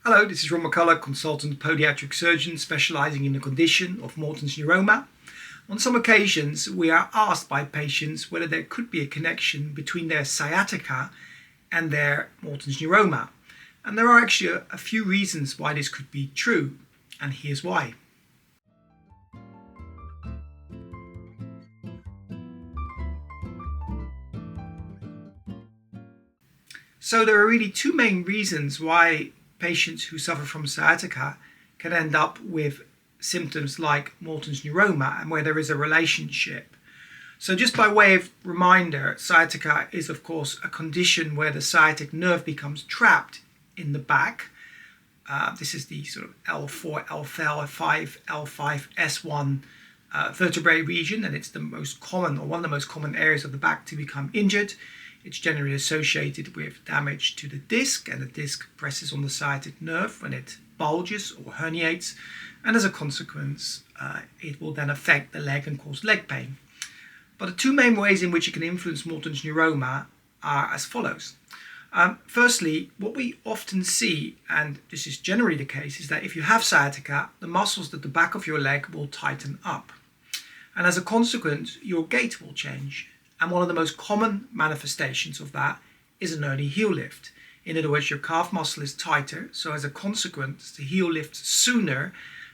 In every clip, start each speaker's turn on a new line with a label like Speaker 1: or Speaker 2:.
Speaker 1: Hello, this is Ron McCullough, consultant podiatric surgeon specializing in the condition of Morton's neuroma. On some occasions, we are asked by patients whether there could be a connection between their sciatica and their Morton's neuroma. And there are actually a few reasons why this could be true, and here's why. So there are really two main reasons why patients who suffer from sciatica can end up with symptoms like Morton's neuroma and where there is a relationship. So just by way of reminder, sciatica is of course a condition where the sciatic nerve becomes trapped in the back. This is the sort of L4, L5, L5, S1 vertebrae region, and it's the most common or one of the most common areas of the back to become injured. It's generally associated with damage to the disc, and the disc presses on the sciatic nerve when it bulges or herniates, and as a consequence it will then affect the leg and cause leg pain. But the two main ways in which it can influence Morton's neuroma are as follows. Firstly, what we often see, and this is generally the case, is that if you have sciatica, the muscles at the back of your leg will tighten up, and as a consequence your gait will change. And one of the most common manifestations of that is an early heel lift. In other words, your calf muscle is tighter, so as a consequence, the heel lifts sooner,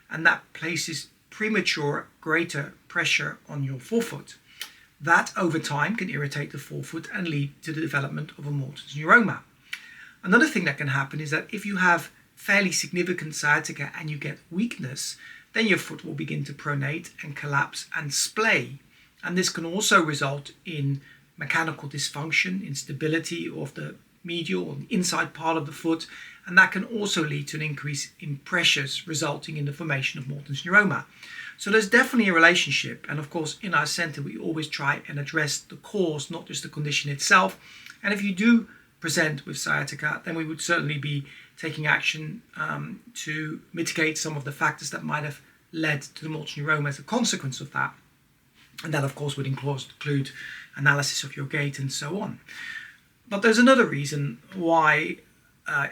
Speaker 1: and that places premature, greater pressure on your forefoot. That, over time, can irritate the forefoot and lead to the development of a Morton's neuroma. Another thing that can happen is that if you have fairly significant sciatica and you get weakness, then your foot will begin to pronate and collapse and splay. And this can also result in mechanical dysfunction, instability of the medial or the inside part of the foot, and that can also lead to an increase in pressures resulting in the formation of Morton's neuroma. So there's definitely a relationship, and of course in our center we always try and address the cause, not just the condition itself. And if you do present with sciatica, then we would certainly be taking action to mitigate some of the factors that might have led to the Morton's neuroma as a consequence of that. And that, of course, would include analysis of your gait and so on. But there's another reason why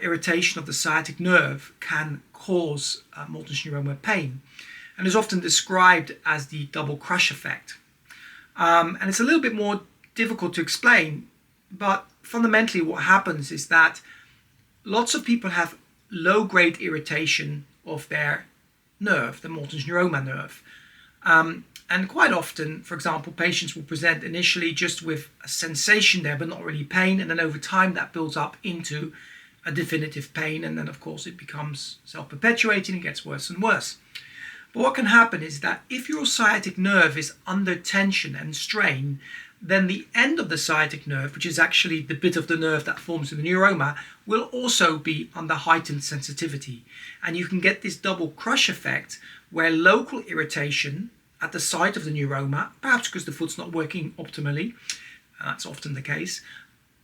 Speaker 1: irritation of the sciatic nerve can cause Morton's neuroma pain. And is often described as the double crush effect. And it's a little bit more difficult to explain, but fundamentally what happens is that lots of people have low-grade irritation of their nerve, the Morton's neuroma nerve. And quite often, for example, patients will present initially just with a sensation there, but not really pain. And then over time, that builds up into a definitive pain. And then, of course, it becomes self-perpetuating and gets worse and worse. But what can happen is that if your sciatic nerve is under tension and strain, then the end of the sciatic nerve, which is actually the bit of the nerve that forms the neuroma, will also be under heightened sensitivity. And you can get this double crush effect where local irritation at the site of the neuroma, perhaps because the foot's not working optimally, that's often the case,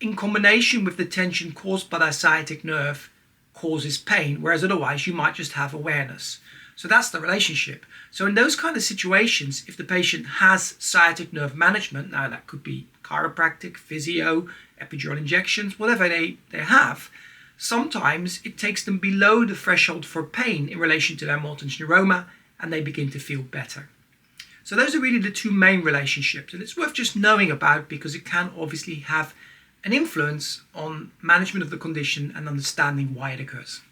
Speaker 1: in combination with the tension caused by that sciatic nerve causes pain, whereas otherwise you might just have awareness. So that's the relationship. So in those kind of situations, if the patient has sciatic nerve management, now that could be chiropractic, physio, epidural injections, whatever they have, sometimes it takes them below the threshold for pain in relation to their Morton's neuroma, and they begin to feel better. So those are really the two main relationships, and it's worth just knowing about because it can obviously have an influence on management of the condition and understanding why it occurs.